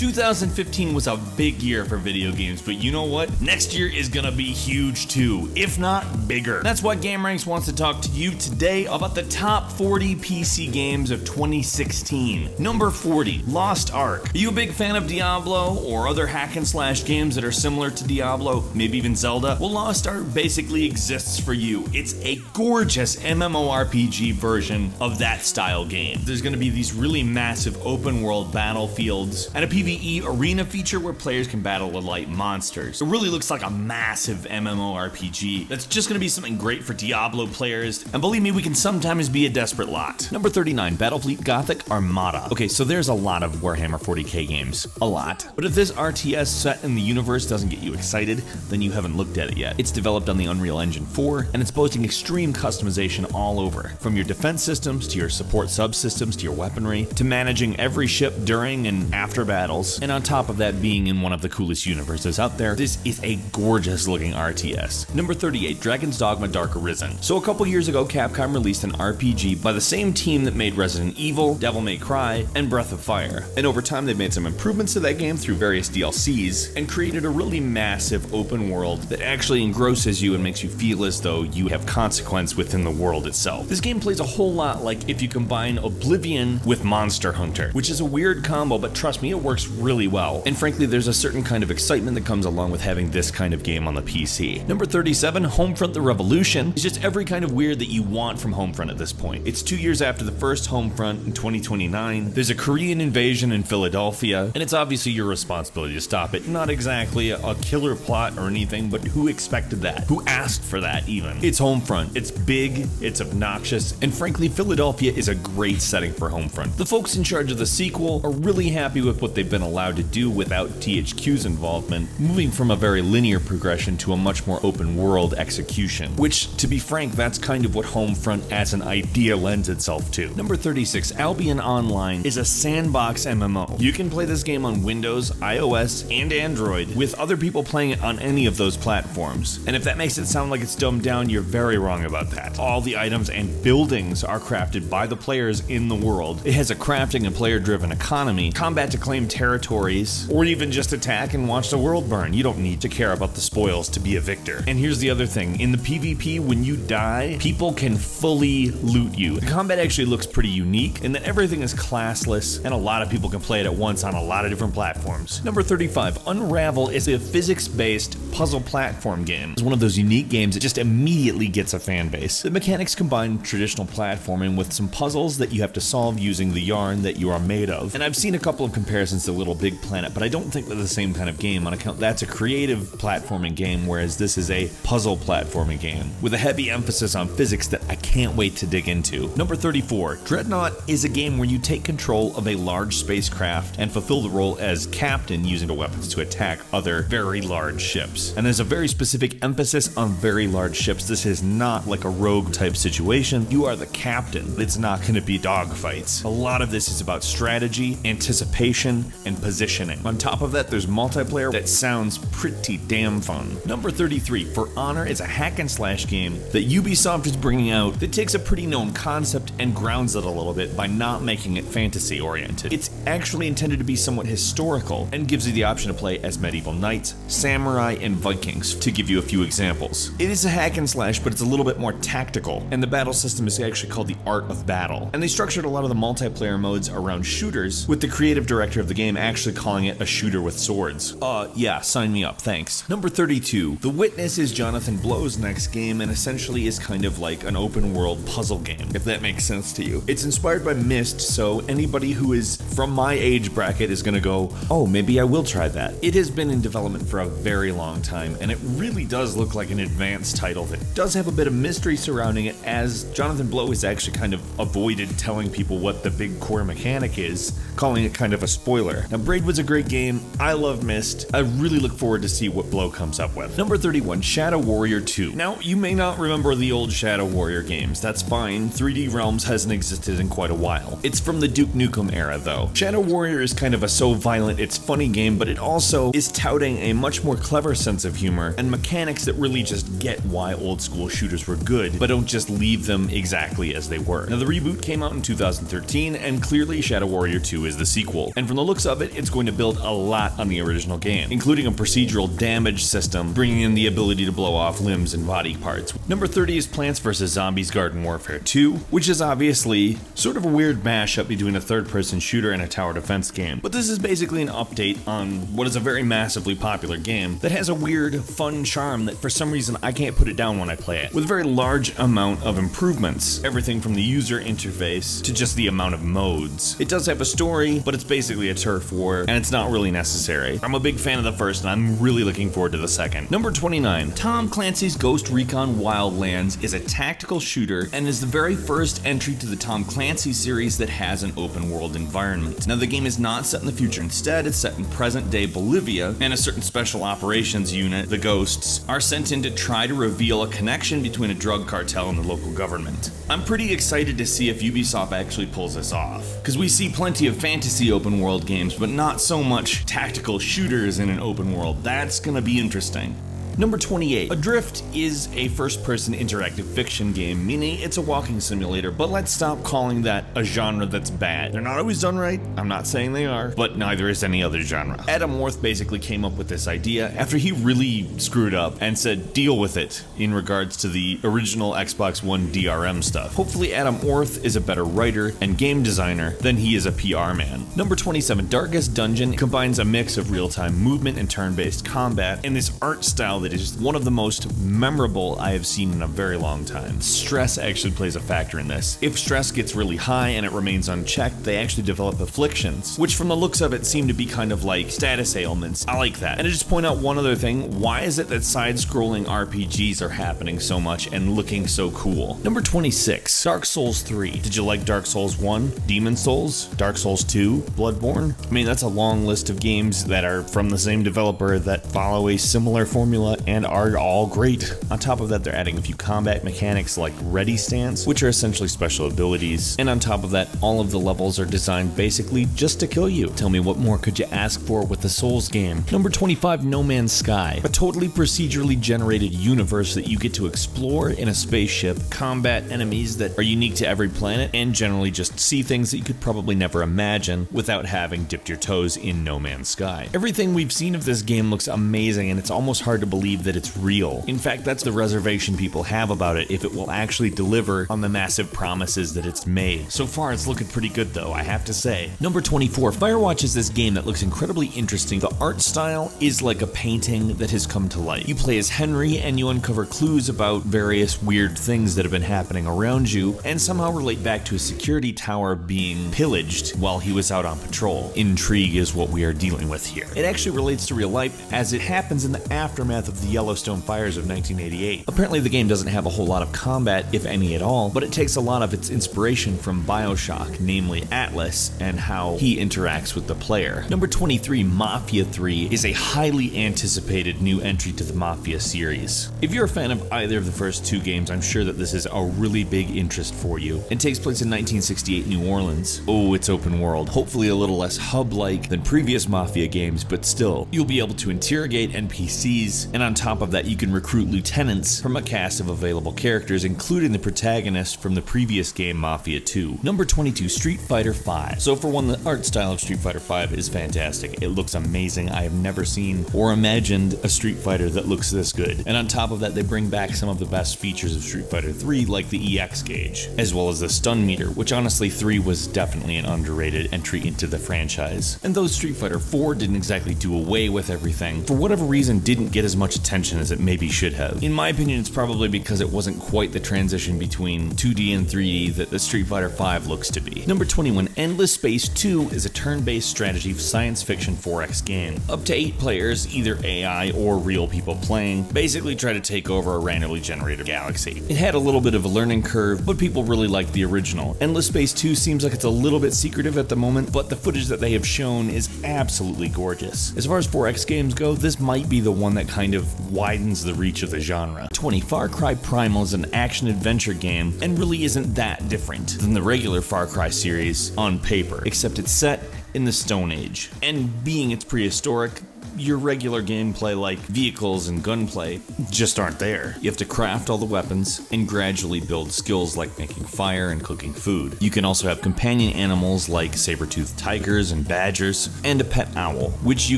2015 was a big year for video games, but you know what? Next year is gonna be huge too, if not bigger. That's why gameranx wants to talk to you today about the top 40 PC games of 2016. Number 40, Lost Ark. Are you a big fan of Diablo or other hack and slash games that are similar to Diablo, maybe even Zelda? Well, Lost Ark basically exists for you. It's a gorgeous MMORPG version of that style game. There's gonna be these really massive open world battlefields and a PvE arena feature where players can battle with light monsters. It really looks like a massive MMORPG that's just gonna be something great for Diablo players, and believe me, we can sometimes be a desperate lot. Number 39, Battlefleet Gothic Armada. Okay, so there's a lot of Warhammer 40k games. A lot. But if this RTS set in the universe doesn't get you excited, then you haven't looked at it yet. It's developed on the Unreal Engine 4, and it's boasting extreme customization all over. From your defense systems, to your support subsystems, to your weaponry, to managing every ship during and after battles, and on top of that being in one of the coolest universes out there, this is a gorgeous looking RTS. Number 38, Dragon's Dogma Dark Arisen. So a couple years ago, Capcom released an RPG by the same team that made Resident Evil, Devil May Cry, and Breath of Fire. And over time, they've made some improvements to that game through various DLCs, and created a really massive open world that actually engrosses you and makes you feel as though you have consequence within the world itself. This game plays a whole lot like if you combine Oblivion with Monster Hunter, which is a weird combo, but trust me, it works really well. And frankly, there's a certain kind of excitement that comes along with having this kind of game on the PC. Number 37, Homefront the Revolution is just every kind of weird that you want from Homefront at this point. It's 2 years after the first Homefront in 2029. There's a Korean invasion in Philadelphia, and it's obviously your responsibility to stop it. Not exactly a killer plot or anything, but who expected that? Who asked for that even? It's Homefront. It's big, it's obnoxious, and frankly, Philadelphia is a great setting for Homefront. The folks in charge of the sequel are really happy with what they've been allowed to do without THQ's involvement, moving from a very linear progression to a much more open world execution, which, to be frank, that's kind of what Homefront as an idea lends itself to. Number 36, Albion Online is a sandbox MMO. You can play this game on Windows, iOS, and Android, with other people playing it on any of those platforms. And if that makes it sound like it's dumbed down, you're very wrong about that. All the items and buildings are crafted by the players in the world. It has a crafting and player-driven economy, combat to claim territories, or even just attack and watch the world burn. You don't need to care about the spoils to be a victor. And here's the other thing, in the PvP, when you die, people can fully loot you. The combat actually looks pretty unique, in that everything is classless, and a lot of people can play it at once on a lot of different platforms. Number 35, Unravel is a physics-based puzzle platform game. It's one of those unique games that just immediately gets a fan base. The mechanics combine traditional platforming with some puzzles that you have to solve using the yarn that you are made of. And I've seen a couple of comparisons to Little Big Planet, but I don't think they're the same kind of game on account that's a creative platforming game, whereas this is a puzzle platforming game with a heavy emphasis on physics that I can't wait to dig into. Number 34, Dreadnought is a game where you take control of a large spacecraft and fulfill the role as captain using the weapons to attack other very large ships. And there's a very specific emphasis on very large ships. This is not like a rogue type situation. You are the captain. It's not going to be dogfights. A lot of this is about strategy, anticipation, and positioning. On top of that, there's multiplayer that sounds pretty damn fun. Number 33, For Honor is a hack and slash game that Ubisoft is bringing out that takes a pretty known concept and grounds it a little bit by not making it fantasy oriented. It's actually intended to be somewhat historical and gives you the option to play as medieval knights, samurai, and Vikings, to give you a few examples. It is a hack and slash, but it's a little bit more tactical, and the battle system is actually called the Art of Battle. And they structured a lot of the multiplayer modes around shooters, with the creative director of the game actually calling it a shooter with swords. Yeah, sign me up, thanks. Number 32, The Witness is Jonathan Blow's next game, and essentially is kind of like an open world puzzle game, if that makes sense to you. It's inspired by Myst, so anybody who is from my age bracket is gonna go, oh, maybe I will try that. It has been in development for a very long time, and it really does look like an advanced title that does have a bit of mystery surrounding it, as Jonathan Blow has actually kind of avoided telling people what the big core mechanic is, calling it kind of a spoiler. Now, Braid was a great game. I love Myst. I really look forward to see what Blow comes up with. Number 31, Shadow Warrior 2. Now, you may not remember the old Shadow Warrior games. That's fine. 3D Realms hasn't existed in quite a while. It's from the Duke Nukem era, though. Shadow Warrior is kind of a so violent it's funny game, but it also is touting a much more clever sense of humor and mechanics that really just get why old school shooters were good, but don't just leave them exactly as they were. Now, the reboot came out in 2013, and clearly Shadow Warrior 2 is the sequel. And from the looks of it, it's going to build a lot on the original game, including a procedural damage system, bringing in the ability to blow off limbs and body parts. Number 30 is Plants vs. Zombies Garden Warfare 2, which is obviously sort of a weird mashup between a third-person shooter and a tower defense game. But this is basically an update on what is a very massively popular game that has a weird, fun charm that for some reason I can't put it down when I play it, with a very large amount of improvements, everything from the user interface to just the amount of modes. It does have a story, but it's basically a turf war, and it's not really necessary. I'm a big fan of the first, and I'm really looking forward to the second. Number 29, Tom Clancy's Ghost Recon Wildlands is a tactical shooter and is the very first entry to the Tom Clancy series that has an open world environment. Now the game is not set in the future, instead it's set in present day Bolivia, and a certain special operations unit, the Ghosts, are sent in to try to reveal a connection between a drug cartel and the local government. I'm pretty excited to see if Ubisoft actually pulls this off, because we see plenty of fantasy open world games, but not so much tactical shooters in an open world. That's gonna be interesting. Number 28. Adrift is a first-person interactive fiction game, meaning it's a walking simulator, but let's stop calling that a genre that's bad. They're not always done right, I'm not saying they are, but neither is any other genre. Adam Orth basically came up with this idea after he really screwed up and said deal with it in regards to the original Xbox One DRM stuff. Hopefully Adam Orth is a better writer and game designer than he is a PR man. Number 27. Darkest Dungeon combines a mix of real-time movement and turn-based combat and this art style that is one of the most memorable I have seen in a very long time. Stress actually plays a factor in this. If stress gets really high and it remains unchecked, they actually develop afflictions, which from the looks of it seem to be kind of like status ailments. I like that. And to just point out one other thing, why is it that side-scrolling RPGs are happening so much and looking so cool? Number 26, Dark Souls 3. Did you like Dark Souls 1, Demon Souls, Dark Souls 2, Bloodborne? I mean, that's a long list of games that are from the same developer that follow a similar formula and are all great. On top of that, they're adding a few combat mechanics like Ready Stance, which are essentially special abilities. And on top of that, all of the levels are designed basically just to kill you. Tell me, what more could you ask for with a Souls game? Number 25, No Man's Sky. A totally procedurally generated universe that you get to explore in a spaceship, combat enemies that are unique to every planet, and generally just see things that you could probably never imagine without having dipped your toes in No Man's Sky. Everything we've seen of this game looks amazing, and it's almost hard to believe that it's real. In fact, that's the reservation people have about it, if it will actually deliver on the massive promises that it's made. So far, it's looking pretty good though, I have to say. Number 24, Firewatch is this game that looks incredibly interesting. The art style is like a painting that has come to life. You play as Henry and you uncover clues about various weird things that have been happening around you, and somehow relate back to a security tower being pillaged while he was out on patrol. Intrigue is what we are dealing with here. It actually relates to real life, as it happens in the aftermath of the Yellowstone fires of 1988. Apparently the game doesn't have a whole lot of combat, if any at all, but it takes a lot of its inspiration from BioShock, namely Atlas, and how he interacts with the player. Number 23, Mafia 3 is a highly anticipated new entry to the Mafia series. If you're a fan of either of the first two games, I'm sure that this is a really big interest for you. It takes place in 1968 New Orleans. Oh, it's open world. Hopefully a little less hub-like than previous Mafia games, but still, you'll be able to interrogate NPCs, and on top of that, you can recruit lieutenants from a cast of available characters, including the protagonist from the previous game Mafia 2. Number 22, Street Fighter V. So for one, the art style of Street Fighter V is fantastic. It looks amazing. I have never seen or imagined a Street Fighter that looks this good. And on top of that, they bring back some of the best features of Street Fighter 3, like the EX gauge, as well as the stun meter, which honestly 3 was definitely an underrated entry into the franchise. And though Street Fighter 4 didn't exactly do away with everything, for whatever reason didn't get as much attention as it maybe should have. In my opinion, it's probably because it wasn't quite the transition between 2D and 3D that the Street Fighter V looks to be. Number 21, Endless Space 2 is a turn-based strategy science fiction 4X game. Up to 8 players, either AI or real people playing, basically try to take over a randomly generated galaxy. It had a little bit of a learning curve, but people really liked the original. Endless Space 2 seems like it's a little bit secretive at the moment, but the footage that they have shown is absolutely gorgeous. As far as 4X games go, this might be the one that kind of widens the reach of the genre. 20, Far Cry Primal is an action-adventure game, and really isn't that different than the regular Far Cry series on paper, except it's set in the Stone Age. And being it's prehistoric, your regular gameplay like vehicles and gunplay just aren't there. You have to craft all the weapons and gradually build skills like making fire and cooking food. You can also have companion animals like saber-toothed tigers and badgers, and a pet owl, which you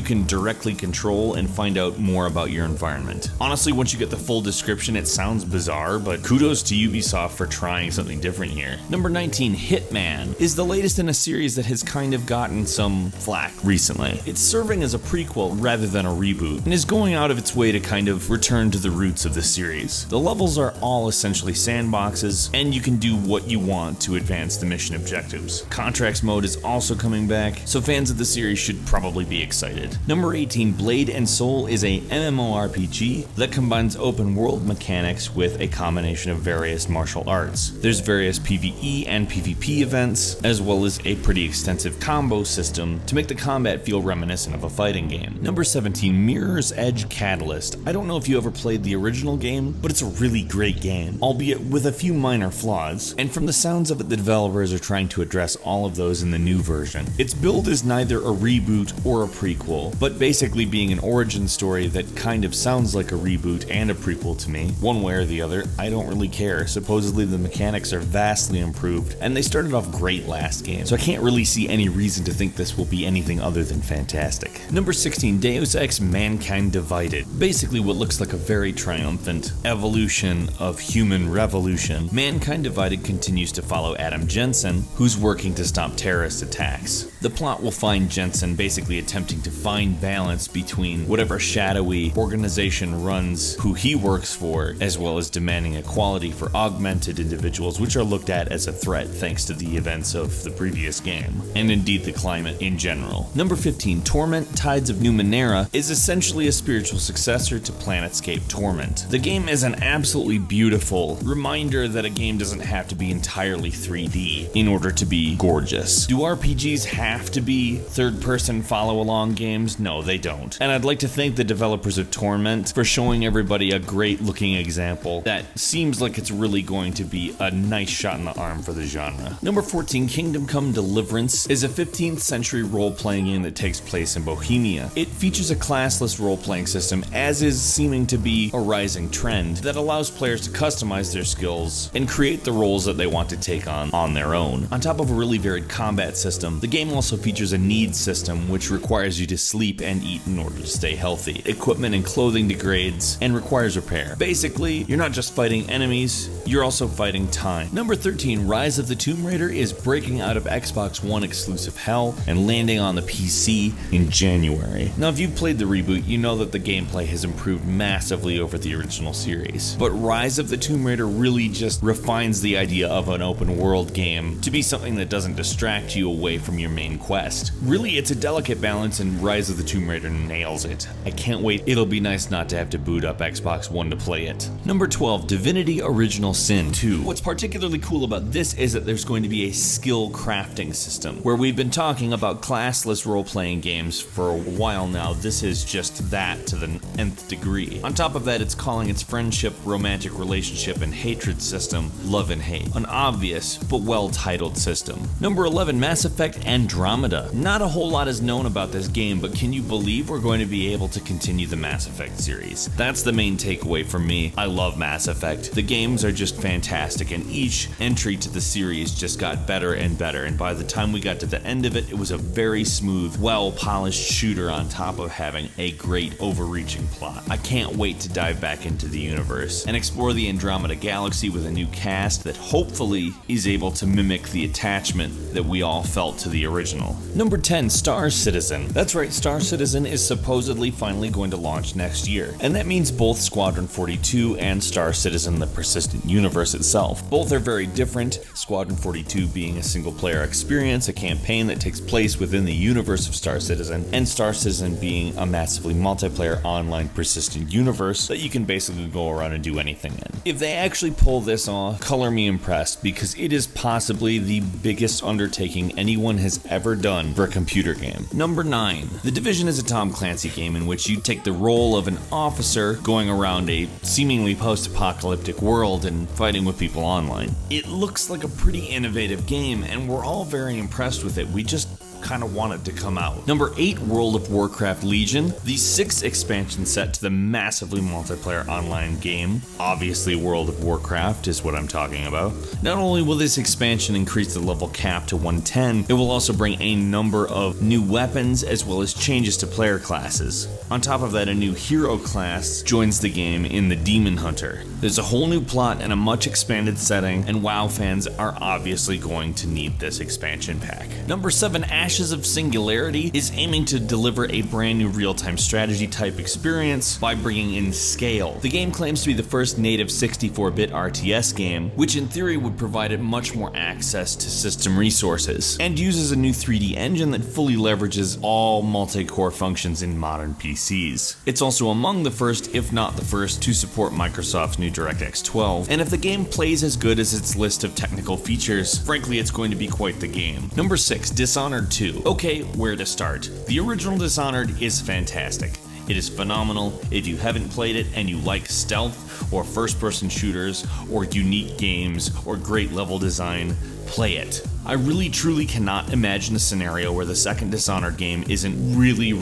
can directly control and find out more about your environment. Honestly, once you get the full description, it sounds bizarre, but kudos to Ubisoft for trying something different here. Number 19, Hitman, is the latest in a series that has kind of gotten some flack recently. It's serving as a prequel rather than a reboot, and is going out of its way to kind of return to the roots of the series. The levels are all essentially sandboxes, and you can do what you want to advance the mission objectives. Contracts mode is also coming back, so fans of the series should probably be excited. Number 18, Blade and Soul is a MMORPG that combines open world mechanics with a combination of various martial arts. There's various PvE and PvP events, as well as a pretty extensive combo system to make the combat feel reminiscent of a fighting game. Number 17, Mirror's Edge Catalyst. I don't know if you ever played the original game, but it's a really great game, albeit with a few minor flaws, and from the sounds of it, the developers are trying to address all of those in the new version. Its build is neither a reboot or a prequel, but basically being an origin story that kind of sounds like a reboot and a prequel to me. One way or the other, I don't really care. Supposedly the mechanics are vastly improved, and they started off great last game, so I can't really see any reason to think this will be anything other than fantastic. Number 16, Deus Ex Mankind Divided. Basically what looks like a very triumphant evolution of human revolution, Mankind Divided continues to follow Adam Jensen, who's working to stop terrorist attacks. The plot will find Jensen basically attempting to find balance between whatever shadowy organization runs who he works for, as well as demanding equality for augmented individuals, which are looked at as a threat thanks to the events of the previous game, and indeed the climate in general. Number 15, Torment Tides of Numenera is essentially a spiritual successor to Planetscape Torment. The game is an absolutely beautiful reminder that a game doesn't have to be entirely 3D in order to be gorgeous. Do RPGs have to be third-person follow-along games? No, they don't. And I'd like to thank the developers of Torment for showing everybody a great-looking example that seems like it's really going to be a nice shot in the arm for the genre. Number 14, Kingdom Come Deliverance is a 15th century role-playing game that takes place in Bohemia. It features a classless role-playing system, as is seeming to be a rising trend, that allows players to customize their skills and create the roles that they want to take on their own. On top of a really varied combat system, the game also features a needs system which requires you to sleep and eat in order to stay healthy. Equipment and clothing degrades and requires repair. Basically, you're not just fighting enemies, you're also fighting time. Number 13, Rise of the Tomb Raider is breaking out of Xbox One exclusive hell and landing on the PC in January. Now, if you've played the reboot, you know that the gameplay has improved massively over the original series. But Rise of the Tomb Raider really just refines the idea of an open world game to be something that doesn't distract you away from your main quest. Really, it's a delicate balance, and Rise of the Tomb Raider nails it. I can't wait. It'll be nice not to have to boot up Xbox One to play it. Number 12, Divinity Original Sin 2. What's particularly cool about this is that there's going to be a skill crafting system. Where we've been talking about classless role-playing games for a while now, this is just that to the nth degree. On top of that, it's calling its friendship, romantic relationship, and hatred system Love and Hate. An obvious but well-titled system. Number 11, Mass Effect Andromeda. Not a whole lot is known about this game, but can you believe we're going to be able to continue the Mass Effect series? That's the main takeaway for me. I love Mass Effect. The games are just fantastic, and each entry to the series just got better and better, and by the time we got to the end of it, it was a very smooth, well-polished shooter on top of having a great overreaching plot. I can't wait to dive back into the universe and explore the Andromeda Galaxy with a new cast that hopefully is able to mimic the attachment that we all felt to the original. Number 10, Star Citizen. That's right, Star Citizen is supposedly finally going to launch next year, and that means both Squadron 42 and Star Citizen: The Persistent Universe itself. Both are very different, Squadron 42 being a single-player experience, a campaign that takes place within the universe of Star Citizen, and Star Citizen being a massively multiplayer online persistent universe that you can basically go around and do anything in. If they actually pull this off, color me impressed, because it is possibly the biggest undertaking anyone has ever done for a computer game. Number 9, The Division is a Tom Clancy game in which you take the role of an officer going around a seemingly post-apocalyptic world and fighting with people online. It looks like a pretty innovative game, and we're all very impressed with it. We just kind of wanted to come out. Number 8, World of Warcraft Legion, the 6th expansion set to the massively multiplayer online game. Obviously, World of Warcraft is what I'm talking about. Not only will this expansion increase the level cap to 110, it will also bring a number of new weapons as well as changes to player classes. On top of that, a new hero class joins the game in the Demon Hunter. There's a whole new plot and a much expanded setting, and WoW fans are obviously going to need this expansion pack. Number 7, Ashes of Singularity is aiming to deliver a brand new real-time strategy type experience by bringing in scale. The game claims to be the first native 64-bit RTS game, which in theory would provide it much more access to system resources, and uses a new 3D engine that fully leverages all multi-core functions in modern PCs. It's also among the first, if not the first, to support Microsoft's new DirectX 12, and if the game plays as good as its list of technical features, frankly it's going to be quite the game. Number 6, Dishonored 2. Okay, where to start? The original Dishonored is fantastic. It is phenomenal. If you haven't played it and you like stealth or first-person shooters or unique games or great level design, play it. I really truly cannot imagine a scenario where the second Dishonored game isn't really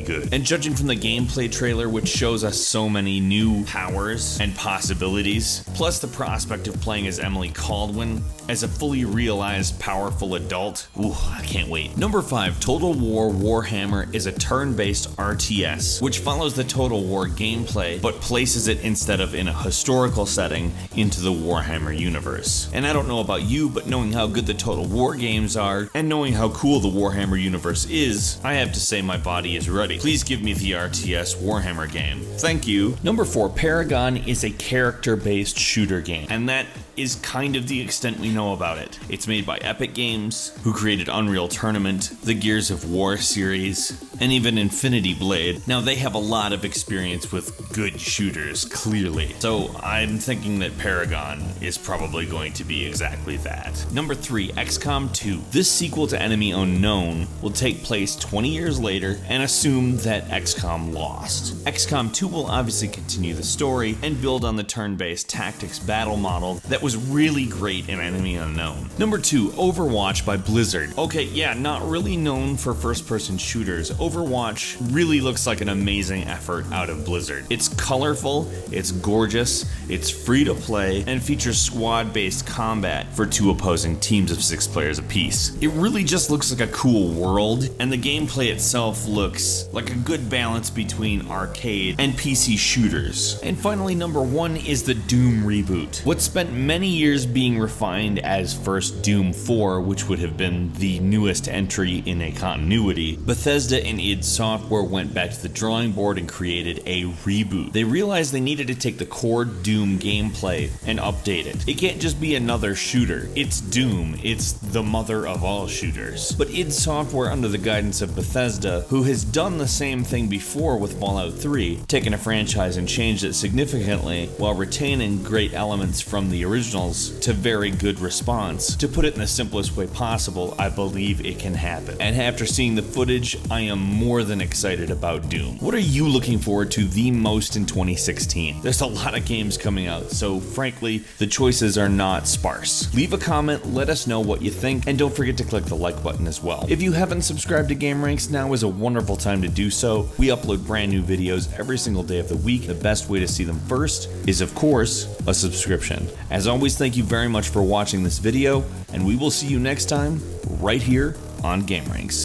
good. And judging from the gameplay trailer, which shows us so many new powers and possibilities, plus the prospect of playing as Emily Caldwin as a fully realized powerful adult, ooh, I can't wait. Number 5, Total War Warhammer is a turn-based RTS, which follows the Total War gameplay, but places it instead of in a historical setting into the Warhammer universe. And I don't know about you, but knowing how good the Total War games are, and knowing how cool the Warhammer universe is, I have to say my body is ready. Please give me the RTS Warhammer game. Thank you. Number 4, Paragon is a character-based shooter game, and that is kind of the extent we know about it. It's made by Epic Games, who created Unreal Tournament, the Gears of War series, and even Infinity Blade. Now, they have a lot of experience with good shooters, clearly. So I'm thinking that Paragon is probably going to be exactly that. Number 3, XCOM 2. This sequel to Enemy Unknown will take place 20 years later and assume that XCOM lost. XCOM 2 will obviously continue the story and build on the turn-based tactics battle model that was really great in Enemy Unknown. Number 2, Overwatch by Blizzard. Okay, yeah, not really known for first-person shooters. Overwatch really looks like an amazing effort out of Blizzard. It's colorful, it's gorgeous, it's free to play, and features squad-based combat for 2 opposing teams of 6 players apiece. It really just looks like a cool world, and the gameplay itself looks like a good balance between arcade and PC shooters. And finally, number 1 is the Doom reboot. What spent many years being refined as first Doom 4, which would have been the newest entry in a continuity, Bethesda and id Software went back to the drawing board and created a reboot. They realized they needed to take the core Doom gameplay and update it. It can't just be another shooter. It's Doom. It's the mother of all shooters. But id Software, under the guidance of Bethesda, who has done the same thing before with Fallout 3, taken a franchise and changed it significantly while retaining great elements from the originals to very good response. To put it in the simplest way possible, I believe it can happen. And after seeing the footage, I am more than excited about Doom. What are you looking forward to the most in 2016? There's a lot of games coming out, so frankly, the choices are not sparse. Leave a comment, let us know what you think, and don't forget to click the like button as well. If you haven't subscribed to gameranx, now is a wonderful time to do so. We upload brand new videos every single day of the week. The best way to see them first is, of course, a subscription. As always, thank you very much for watching this video, and we will see you next time right here on gameranx.